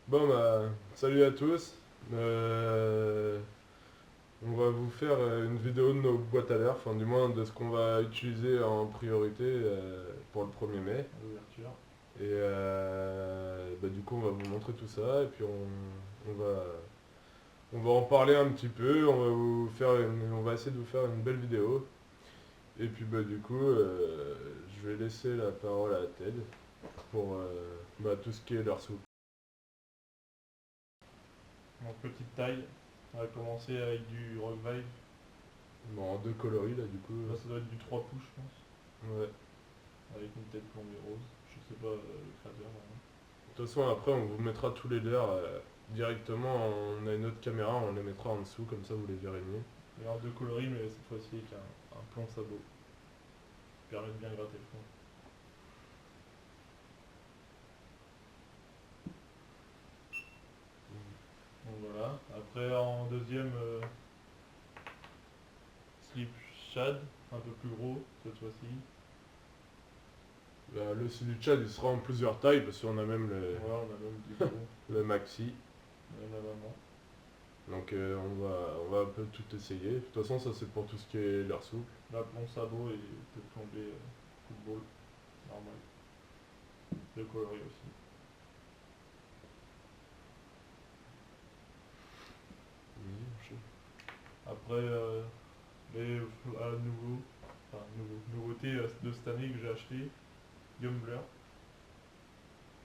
Bon bah, salut à tous. On va vous faire une vidéo de nos boîtes à l'air, enfin du moins de ce qu'on va utiliser en priorité pour le 1er mai. L'ouverture. Et bah, du coup on va vous montrer tout ça et puis on va en parler un petit peu, on va essayer de vous faire une belle vidéo. Et puis bah du coup je vais laisser la parole à Ted pour bah, tout ce qui est leur soupe. En petite taille. On va commencer avec du Rock Vibe. Bon, en deux coloris là du coup. Là, ça doit être du 3 pouces, je pense. Ouais. Avec une tête plombée rose. Je sais pas le créateur, vraiment. De toute façon, après, on vous mettra tous les leurs directement. On a une autre caméra, on les mettra en dessous, comme ça vous les verrez mieux. Et en deux coloris, mais cette fois-ci avec un plomb sabot. Qui permet de bien gratter le fond. Donc voilà. Après, en deuxième, slip shad. Un peu plus gros, cette fois-ci. Le celui de Chad, il sera en plusieurs tailles, parce qu'on a même Voilà, on a même du gros. le maxi. Même la maman. Donc on va un peu tout essayer. De toute façon, ça c'est pour tout ce qui est leur souple. Là, plomb sabot et tête plombée football. Normal. Deux coloris aussi. Après, nouveauté de cette année que j'ai acheté, Gumbler.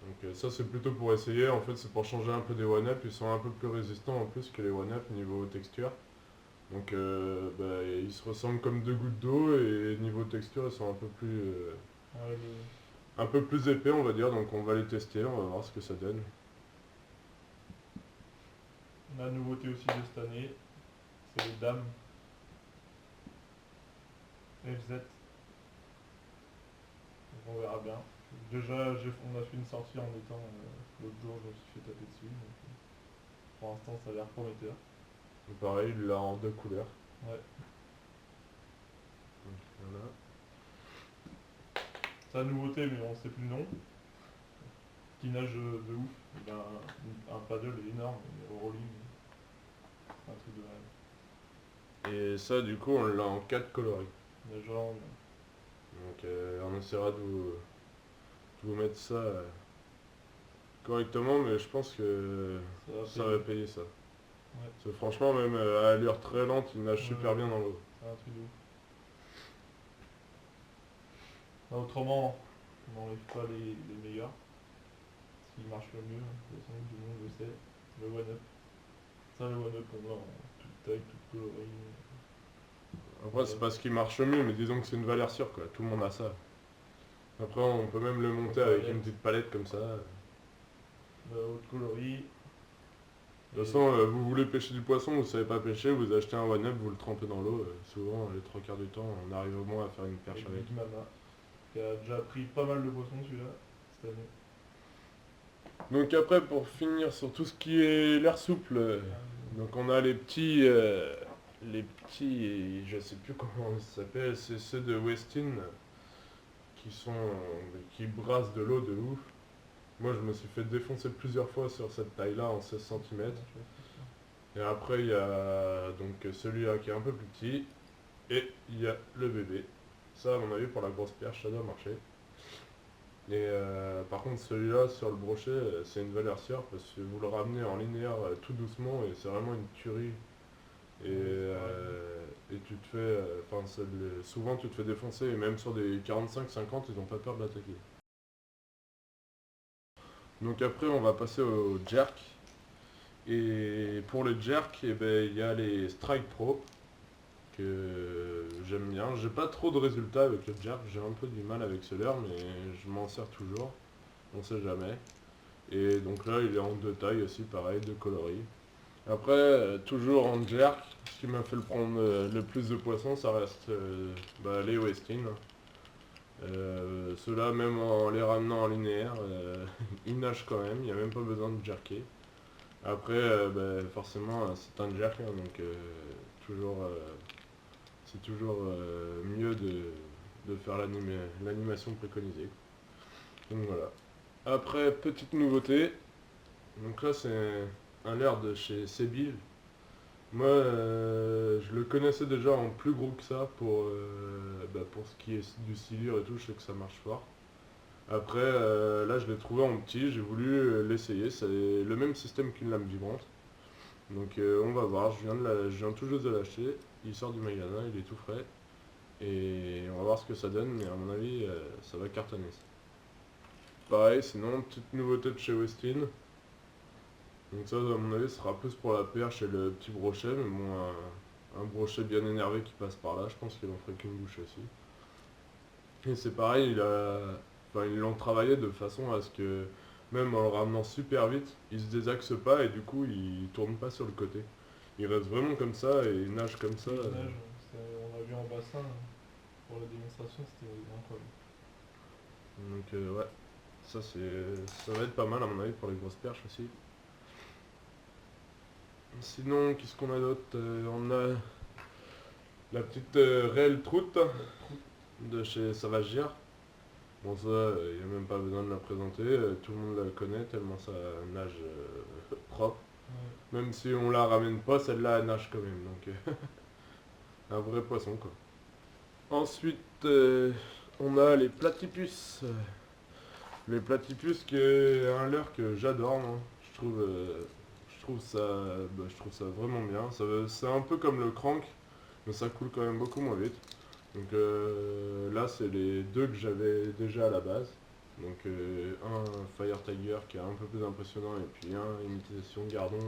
Donc ça c'est plutôt pour essayer, en fait c'est pour changer un peu des one-up, ils sont un peu plus résistants en plus que les one-up niveau texture. Donc bah, ils se ressemblent comme deux gouttes d'eau et niveau texture ils sont Ouais, un peu plus épais on va dire, donc on va les tester, on va voir ce que ça donne. la nouveauté aussi de cette année, c'est les dames FZ. Donc on verra bien. Déjà, on a fait une sortie en étant l'autre jour, je me suis fait taper dessus. Donc, pour l'instant, ça a l'air prometteur. Et pareil, il l'a en deux couleurs. Ouais. Donc, voilà. C'est la nouveauté, mais on sait plus le nom. Qui nage de ouf. Il a un paddle énorme, mais au rolling. Un truc de malade. Et ça du coup on l'a en quatre coloris. Nageant, Donc on essaiera de vous mettre ça correctement, mais je pense que ça va payer ça. Ouais. Parce que franchement, même à allure très lente, il nage super Ouais. bien dans l'eau. C'est un truc de ouf. Bah, autrement, on n'enlève pas les meilleurs. Ce qui marche le mieux, hein. De toute façon, tout le monde le sait. Le one-up. Ça, le one-up, on l'a en toute taille, toute colorie. Après, c'est pas ce qui marche le mieux, mais disons que c'est une valeur sûre, quoi. Tout le monde a ça. Après, on peut même le monter avec une petite palette comme ça. Haute coloris. De toute façon, vous voulez pêcher du poisson, vous savez pas pêcher, vous achetez un one-up, vous le trempez dans l'eau. Souvent, les trois quarts du temps, on arrive au moins à faire une perche avec. Big Mama. Qui a déjà pris pas mal de poissons celui-là, cette année. Donc après, pour finir sur tout ce qui est l'air souple, donc on a les petits, je sais plus comment ça s'appelle, c'est ceux de Westin qui brassent de l'eau de ouf. Moi, je me suis fait défoncer plusieurs fois sur cette taille-là en 16 cm. Et après, il y a donc celui-là qui est un peu plus petit. Et il y a le bébé. Ça, à mon avis, pour la grosse perche, ça doit marcher. Et par contre, celui-là, sur le brochet, c'est une valeur sûre parce que vous le ramenez en linéaire tout doucement et c'est vraiment une tuerie. Et tu te fais. Enfin, souvent, tu te fais défoncer et même sur des 45-50, ils n'ont pas peur de l'attaquer. Donc après, on va passer au jerk. Et pour le jerk, eh ben, il y a les Strike Pro que j'aime bien. J'ai pas trop de résultats avec le jerk, j'ai un peu du mal avec ce leurre, mais je m'en sers toujours. On sait jamais. Et donc là, il est en deux tailles aussi, pareil, deux coloris. Après, toujours en jerk, ce qui m'a fait le prendre le plus de poissons, ça reste les Westin. Ceux-là, même en les ramenant en linéaire, ils nagent quand même, il n'y a même pas besoin de jerker. Après, forcément, c'est un jerk, hein, donc c'est toujours mieux de faire l'animation préconisée. Donc voilà. Après, petite nouveauté, Donc là c'est un leurre de chez Sebile. Moi je le connaissais déjà en plus gros que ça pour ce qui est du silure et tout, je sais que ça marche fort. Après là je l'ai trouvé en petit, j'ai voulu l'essayer, c'est le même système qu'une lame vibrante. Donc on va voir, je viens tout juste de l'acheter, il sort du magasin, il est tout frais. Et on va voir ce que ça donne, mais à mon avis ça va cartonner ça. Pareil, sinon petite nouveauté de chez Westin. Donc ça, à mon avis, ce sera plus pour la perche et le petit brochet, mais bon, un brochet bien énervé qui passe par là, je pense qu'il en ferait qu'une bouche aussi. Et c'est pareil, enfin, ils l'ont travaillé de façon à ce que, même en le ramenant super vite, il se désaxe pas et du coup, il tourne pas sur le côté. Il reste vraiment comme ça et il nage comme ça. Il nage, on l'a vu en bassin pour la démonstration, c'était incroyable. Donc ouais, ça va être pas mal à mon avis pour les grosses perches aussi. Sinon, qu'est-ce qu'on a d'autre? On a la petite réelle troute de chez Savagière. Bon ça, il n'y a même pas besoin de la présenter, tout le monde la connaît tellement ça nage propre. Ouais. Même si on la ramène pas, celle-là elle nage quand même, donc un vrai poisson quoi. Ensuite, on a les platypus. Les platypus qui est un leurre que j'adore moi. Je trouve ça vraiment bien. C'est un peu comme le crank, mais ça coule quand même beaucoup moins vite. Donc là, c'est les deux que j'avais déjà à la base. Donc un Fire Tiger qui est un peu plus impressionnant et puis un imitation Gardon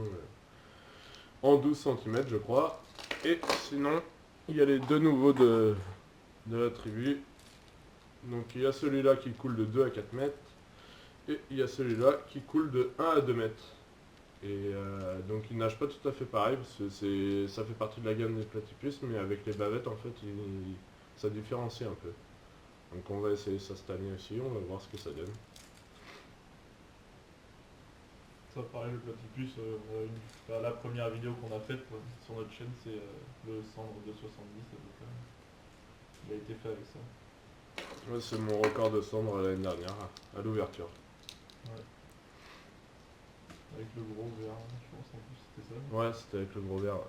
en 12 cm je crois. Et sinon, il y a les deux nouveaux de la tribu. Donc il y a celui-là qui coule de 2 à 4 mètres et il y a celui-là qui coule de 1 à 2 mètres. Et donc il nage pas tout à fait pareil parce que ça fait partie de la gamme des platypus, mais avec les bavettes en fait ça différencie un peu. Donc on va essayer ça cette année aussi, on va voir ce que ça donne. Ça pareil, le platypus, la première vidéo qu'on a faite sur notre chaîne, c'est le cendre de 70 à peu près. Il a été fait avec ça. Ouais, c'est mon record de cendre l'année dernière, à l'ouverture. Ouais. Avec le gros verre, je pense en plus c'était ça. Ouais, c'était avec le gros verre. Ouais.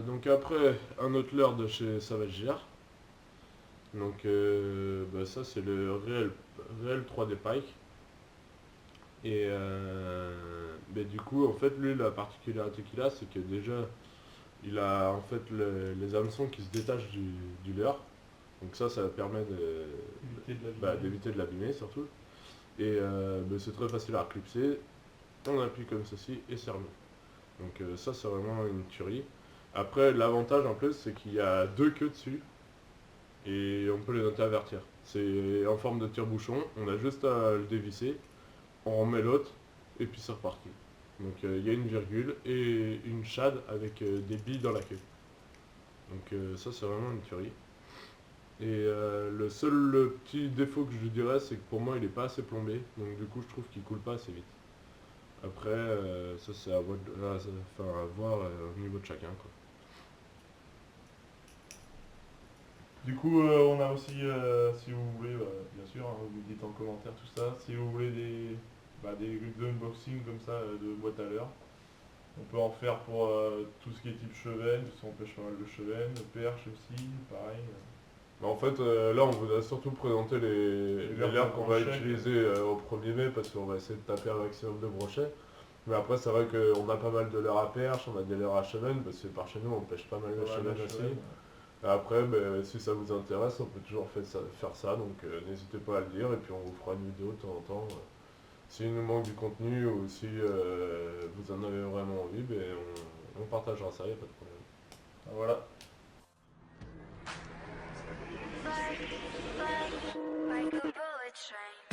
Donc après, un autre leurre de chez Savagière. Donc ça c'est le réel 3D Pike. Et du coup en fait lui la particularité qu'il a c'est que déjà il a en fait les hameçons qui se détachent du leurre. Donc ça permet d'éviter de l'abîmer surtout. Et c'est très facile à reclipser. On appuie comme ceci et c'est remis. Donc ça c'est vraiment une tuerie. Après l'avantage en plus c'est qu'il y a deux queues dessus et on peut les intervertir. C'est en forme de tire-bouchon, on a juste à le dévisser, on remet l'autre et puis c'est reparti. Donc il y a une virgule et une shade avec des billes dans la queue. Donc ça c'est vraiment une tuerie. Et le petit défaut que je lui dirais c'est que pour moi il est pas assez plombé, donc du coup je trouve qu'il coule pas assez vite. Après ça c'est à voir au niveau de chacun quoi. Du coup, on a aussi, si vous voulez, bien sûr, hein, vous me dites en commentaire tout ça, si vous voulez des unboxings comme ça de boîtes à leurre, on peut en faire pour tout ce qui est type chevenne, parce qu'on pêche pas mal de chevenne, de perche aussi, pareil. En fait, là, on voudrait surtout présenter les leurres qu'on va utiliser au 1er mai parce qu'on va essayer de taper un maximum de brochets. Mais après, c'est vrai qu'on a pas mal de leurres à perche, on a des leurres à chevenne parce que par chez nous, on pêche pas mal de chevenne aussi. Et après, si ça vous intéresse, on peut toujours faire ça, donc n'hésitez pas à le dire et puis on vous fera une vidéo de temps en temps. S'il nous manque du contenu ou si vous en avez vraiment envie, on partagera ça, il n'y a pas de problème. Voilà. Like a bullet train.